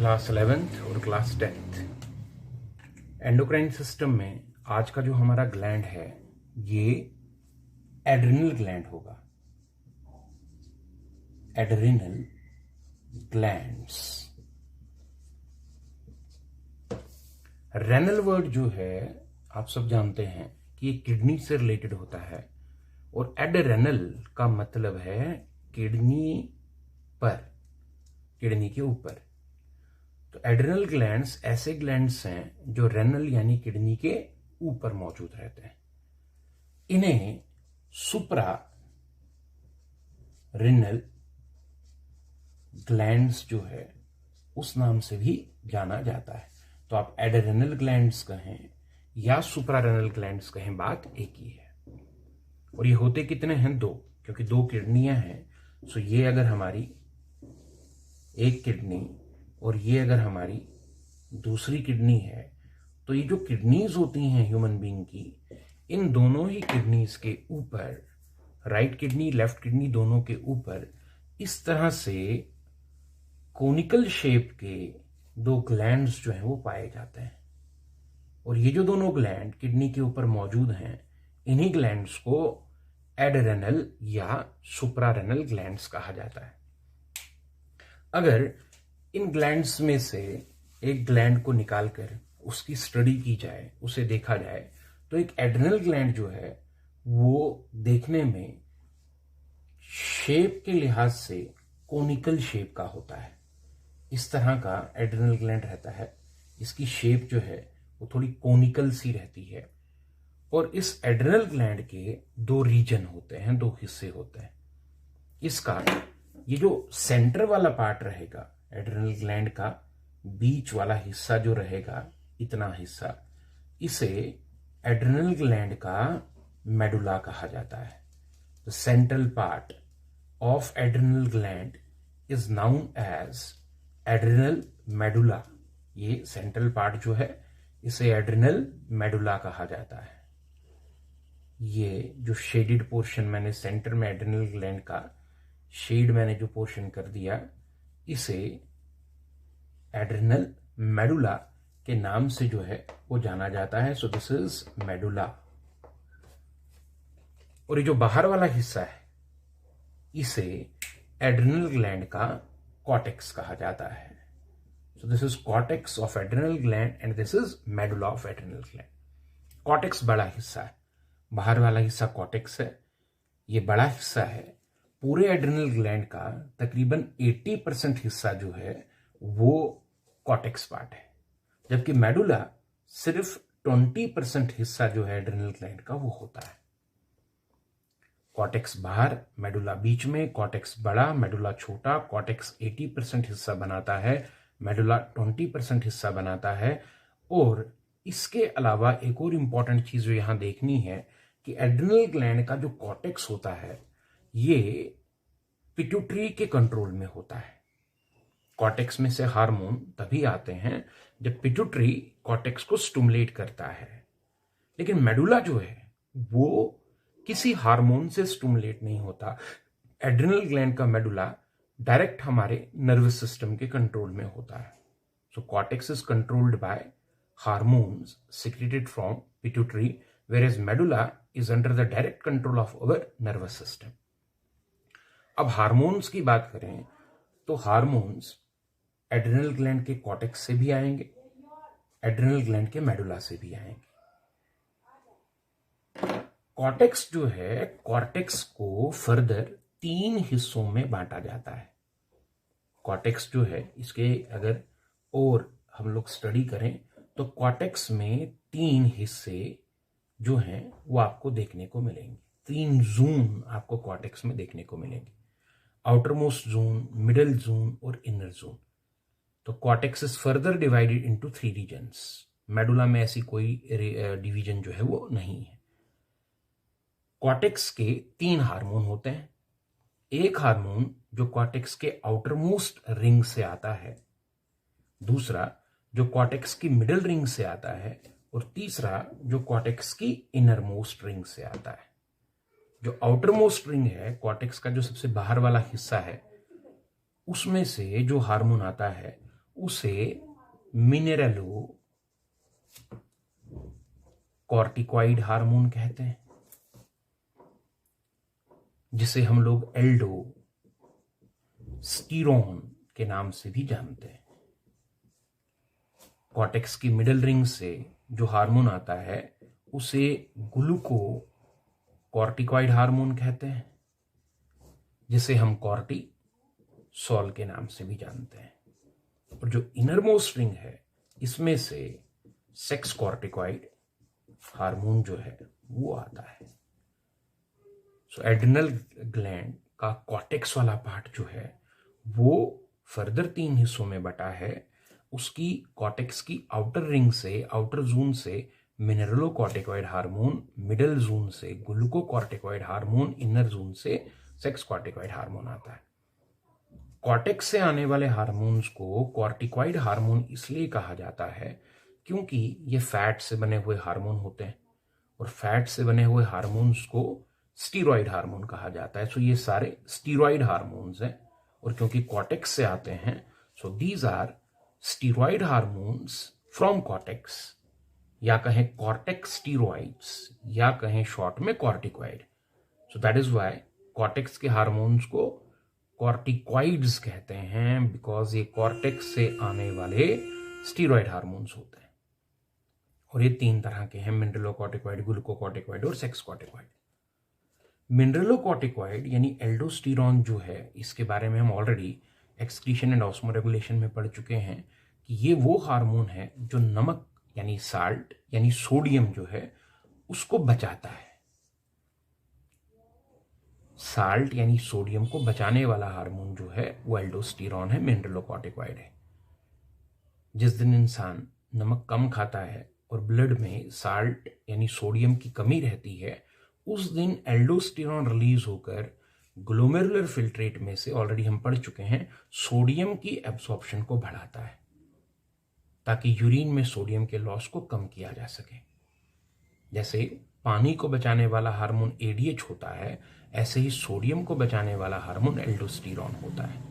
Class 11th और class 10th endocrine system में आज का जो हमारा ग्लैंड है ये एड्रिनल ग्लैंड होगा। Adrenal glands. रेनल वर्ड जो है आप सब जानते हैं कि ये किडनी से रिलेटेड होता है और एडरेनल का मतलब है किडनी पर, किडनी के ऊपर। तो एड्रिनल ग्लैंड्स ऐसे ग्लैंड्स हैं जो रेनल यानी किडनी के ऊपर मौजूद रहते हैं। इन्हें सुप्रा रिनल ग्लैंड्स जो है उस नाम से भी जाना जाता है। तो आप एड्रिनल ग्लैंड्स कहें या सुप्रारेनल ग्लैंड्स कहें, बात एक ही है। और ये होते कितने हैं? दो, क्योंकि दो किडनियां हैं। सो ये अगर हमारी एक किडनी और ये अगर हमारी दूसरी किडनी है, तो ये जो किडनीज होती हैं ह्यूमन बीइंग की, इन दोनों ही किडनीज के ऊपर, राइट किडनी लेफ्ट किडनी दोनों के ऊपर इस तरह से कोनिकल शेप के दो ग्लैंड्स जो हैं वो पाए जाते हैं। और ये जो दोनों ग्लैंड किडनी के ऊपर मौजूद हैं, इन्हीं ग्लैंड्स को एडरेनल या सुप्रारेनल ग्लैंड्स कहा जाता है। अगर इन ग्लैंड्स में से एक ग्लैंड को निकालकर उसकी स्टडी की जाए, उसे देखा जाए, तो एक एड्रिनल ग्लैंड जो है वो देखने में शेप के लिहाज से कोनिकल शेप का होता है। इस तरह का एड्रिनल ग्लैंड रहता है। इसकी शेप जो है वो थोड़ी कोनिकल सी रहती है। और इस एड्रिनल ग्लैंड के दो रीजन होते हैं, दो हिस्से होते हैं। इसका ये जो सेंटर वाला पार्ट रहेगा एड्रिनल ग्लैंड का, बीच वाला हिस्सा जो रहेगा, इतना हिस्सा, इसे एड्रिनल ग्लैंड का मेडुला कहा जाता है। The central part of adrenal gland is known as adrenal medulla. ये सेंट्रल पार्ट जो है इसे एड्रिनल मेडुला कहा जाता है। ये जो शेडेड पोर्शन मैंने सेंटर में एड्रिनल ग्लैंड का शेड मैंने जो पोर्शन कर दिया, इसे एड्रिनल मेडुला के नाम से जो है वो जाना जाता है। So this is medulla. और ये जो बाहर वाला हिस्सा है इसे एड्रिनल ग्लैंड का कॉर्टेक्स कहा जाता है। So this is cortex of adrenal gland and this is medulla of adrenal gland. Cortex बड़ा हिस्सा है, बाहर वाला हिस्सा कॉर्टेक्स है। ये बड़ा हिस्सा है। पूरे एड्रिनल ग्लैंड का तकरीबन 80% हिस्सा जो है वो कॉर्टेक्स पार्ट है, जबकि मेडुला सिर्फ 20% हिस्सा जो है एड्रिनल ग्लैंड का वो होता है। कॉर्टेक्स बाहर, मेडुला बीच में, कॉर्टेक्स बड़ा, मेडुला छोटा। कॉर्टेक्स 80% हिस्सा बनाता है, मेडुला 20% हिस्सा बनाता है। और इसके अलावा एक और इंपॉर्टेंट चीज जो यहां देखनी है कि एड्रिनल ग्लैंड का जो कॉर्टेक्स होता है ये पिट्यूटरी के कंट्रोल में होता है। कॉर्टेक्स में से हार्मोन तभी आते हैं जब पिट्यूटरी कॉर्टेक्स को स्टिमुलेट करता है। लेकिन मेडुला जो है वो किसी हार्मोन से स्टिमुलेट नहीं होता। एड्रिनल ग्लैंड का मेडुला डायरेक्ट हमारे नर्वस सिस्टम के कंट्रोल में होता है। So cortex is controlled by hormones secreted from pituitary, whereas medulla is under the direct control of our nervous system. अब हार्मोन्स की बात करें तो हार्मोन्स एड्रिनल ग्लैंड के कॉर्टेक्स से भी आएंगे, एड्रिनल ग्लैंड के मेडुला से भी आएंगे। कॉर्टेक्स जो है, कॉर्टेक्स को फर्दर 3 हिस्सों में बांटा जाता है। कॉर्टेक्स जो है इसके अगर और हम लोग स्टडी करें तो कॉर्टेक्स में 3 हिस्से जो हैं वो आपको देखने को मिलेंगे। 3 जोन आपको कॉर्टेक्स में देखने को मिलेंगे, outer most zone, middle zone और इनर जोन। तो cortex is further divided into 3 regions. Medulla में ऐसी कोई डिवीजन जो है वो नहीं है। कॉर्टेक्स के 3 हार्मोन होते हैं। एक हार्मोन जो कॉर्टेक्स के आउटर मोस्ट रिंग से आता है, दूसरा जो कॉर्टेक्स की मिडिल रिंग से आता है, और तीसरा जो कॉर्टेक्स की इनर मोस्ट रिंग से आता है। जो आउटर मोस्ट रिंग है, कॉर्टेक्स का जो सबसे बाहर वाला हिस्सा है, उसमें से जो हार्मोन आता है उसे मिनरलो कॉर्टिकॉइड हार्मोन कहते हैं, जिसे हम लोग एल्डोस्टेरोन के नाम से भी जानते हैं। कॉर्टेक्स की मिडल रिंग से जो हार्मोन आता है उसे ग्लूकोकॉर्टिकॉइड हार्मोन कहते हैं, जिसे हम कॉर्टिसोल के नाम से भी जानते हैं। और जो इनर मोस्ट रिंग है, इसमें से सेक्स कॉर्टिकॉइड हार्मोन जो है वो आता है। सो एड्रिनल ग्लैंड का कॉर्टेक्स वाला पार्ट जो है वो फर्दर 3 हिस्सों में बटा है। उसकी कॉर्टेक्स की आउटर रिंग से, आउटर जोन से मिनरलोकॉर्टिकॉइड हार्मोन, मिडल जोन से ग्लूकोकॉर्टिकॉइड हार्मोन, इनर जोन से सेक्स कॉर्टिकॉइड हार्मोन आता है। कॉर्टेक्स से आने वाले हार्मोन्स को कॉर्टिकॉइड हार्मोन इसलिए कहा जाता है क्योंकि ये फैट से बने हुए हार्मोन होते हैं, और फैट से बने हुए हार्मोन्स को स्टीरॉइड हार्मोन कहा जाता है। सो ये सारे स्टीरॉइड हार्मोन्स हैं, और क्योंकि कॉर्टेक्स से आते हैं, so these are steroid hormones from cortex, या कहें कॉर्टेक्स स्टीरॉइड्स, या कहें शॉर्ट में corticoid. So that is why cortex के हार्मोन्स को कॉर्टिकॉइड्स कहते हैं, बिकॉज ये कॉर्टेक्स से आने वाले स्टीरॉइड हार्मोन्स होते हैं। और ये 3 तरह के हैं, मिनरलोकॉर्टिकॉइड, ग्लूकोकॉर्टिकॉइड और सेक्स कॉर्टिकॉइड। मिनरलोकॉर्टिकॉइड यानी एल्डोस्टेरोन जो है, इसके बारे में हम ऑलरेडी एक्सक्रीशन एंड ऑस्मोरेगुलेशन में पढ़ चुके हैं कि ये वो हार्मोन है जो नमक यानी साल्ट यानी सोडियम जो है उसको बचाता है। साल्ट यानी सोडियम को बचाने वाला हार्मोन जो है वो एल्डोस्टेरोन है, मिनरलोकॉर्टिकॉइड है। जिस दिन इंसान नमक कम खाता है और ब्लड में साल्ट यानी सोडियम की कमी रहती है, उस दिन एल्डोस्टेरोन रिलीज होकर ग्लोमेरुलर फिल्ट्रेट में से, ऑलरेडी हम पढ़ चुके हैं, सोडियम की एब्सॉर्प्शन को बढ़ाता है ताकि यूरिन में सोडियम के लॉस को कम किया जा सके। जैसे पानी को बचाने वाला हार्मोन एडीएच होता है, ऐसे ही सोडियम को बचाने वाला हार्मोन एल्डोस्टेरोन होता है।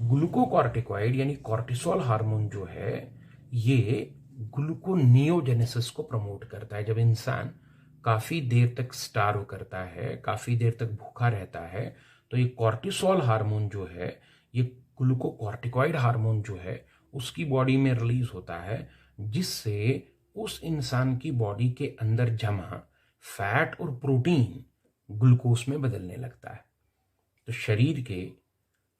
ग्लूकोकॉर्टिकॉइड यानी कॉर्टिसोल हार्मोन जो है ये ग्लूकोनियोजेनेसिस को प्रमोट करता है। जब इंसान काफी देर तक स्टार्व करता है, काफी देर तक भूखा रहता है, तो ये कॉर्टिसोल हार्मोन जो है, ये ग्लूकोकॉर्टिकॉइड हार्मोन जो है उसकी बॉडी में रिलीज होता है, जिससे उस इंसान की बॉडी के अंदर जमा फैट और प्रोटीन ग्लूकोज में बदलने लगता है। तो शरीर के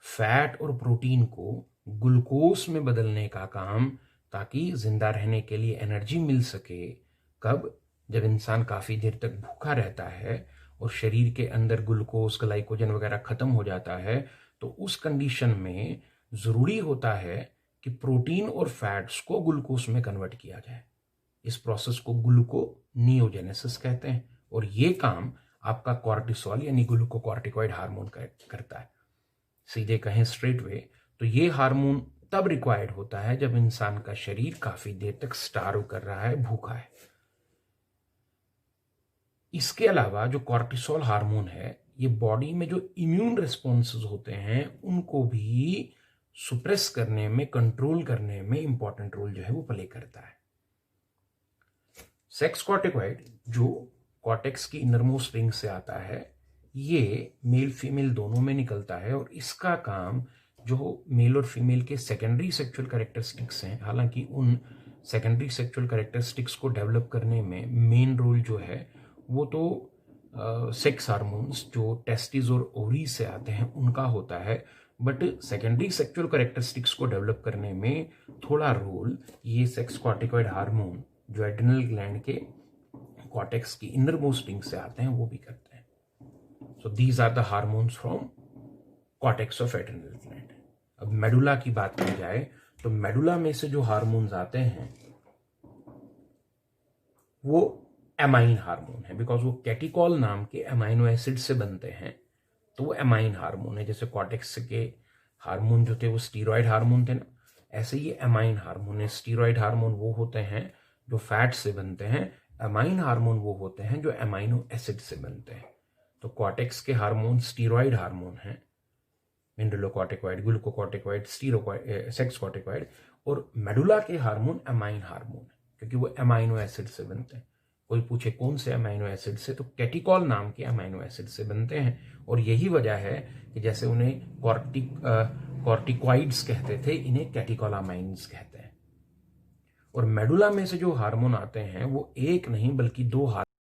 फैट और प्रोटीन को ग्लूकोज में बदलने का काम, ताकि जिंदा रहने के लिए एनर्जी मिल सके, कब? जब इंसान काफी देर तक भूखा रहता है और शरीर के अंदर ग्लूकोज, ग्लाइकोजन वगैरह खत्म हो जाता है, तो उस कंडीशन में जरूरी होता है कि प्रोटीन और फैट्स को ग्लूकोज में कन्वर्ट किया जाए। इस प्रोसेस को ग्लूकोनियोजेनेसिस कहते हैं, और ये काम आपका कॉर्टिसोल यानी ग्लूकोकॉर्टिकॉइड हार्मोन करता है। सीधे कहें स्ट्रेट वे, तो ये हार्मोन तब रिक्वायर्ड होता है जब इंसान का शरीर काफी देर तक स्टार्व कर रहा है, भूखा है। इसके अलावा जो कॉर्टिसोल हार्मोन है, ये बॉडी में जो इम्यून रिस्पॉन्सेज होते हैं उनको भी सुप्रेस करने में, कंट्रोल करने में इंपॉर्टेंट रोल जो है वो प्ले करता है। सेक्स कॉर्टिकॉइड जो कॉर्टेक्स की इनरमोस्ट रिंग से आता है, ये मेल फीमेल दोनों में निकलता है, और इसका काम जो मेल और फीमेल के सेकेंडरी सेक्सुअल कैरेक्टरिस्टिक्स हैं, हालांकि उन सेकेंडरी सेक्सुअल कैरेक्टरिस्टिक्स को डेवलप करने में मेन रोल जो है वो तो सेक्स हार्मोन्स जो टेस्टिस और ओवरी से आते हैं उनका होता है, बट सेकेंडरी सेक्सुअल कैरेक्टरिस्टिक्स को डेवलप करने में थोड़ा रोल ये सेक्स कॉर्टिकॉइड हार्मोन जो एड्रिनल ग्लैंड के कॉर्टेक्स की इनर मोस्ट रिंग से आते हैं वो भी करते हैं। So these are the hormones from cortex of adrenal gland. अब मेडुला की बात की जाए तो मेडुला में से जो हार्मोन्स आते हैं वो एमाइन हार्मोन है, बिकॉज वो कैटिकॉल नाम के अमाइनो एसिड से बनते हैं, तो वो एमाइन हार्मोन है। जैसे कॉर्टेक्स के हार्मोन जो थे वो स्टीरॉइड हार्मोन थे ना, ऐसे ये एमाइन हार्मोन है। स्टीरॉइड हार्मोन वो होते हैं जो फैट से बनते हैं, एमाइन हार्मोन वो होते हैं जो एमाइनो एसिड से बनते हैं। तो कॉर्टेक्स के हार्मोन स्टीरॉइड हार्मोन हैं, मिनरलोकॉर्टिकॉइड, ग्लूकोकॉर्टिकॉइड, सेक्स कॉर्टिकॉइड। और मेडुला के हार्मोन अमाइन हार्मोन है, क्योंकि वो अमाइनो एसिड से बनते हैं। कोई पूछे कौन से अमाइनो एसिड से, तो कैटिकॉल नाम के अमाइनो एसिड से बनते हैं। और यही वजह है कि जैसे उन्हें कॉर्टिकॉइड्स कहते थे, इन्हें कैटिकॉलामाइन्स कहते हैं। और मेडुला में से जो हार्मोन आते हैं वो एक नहीं बल्कि दो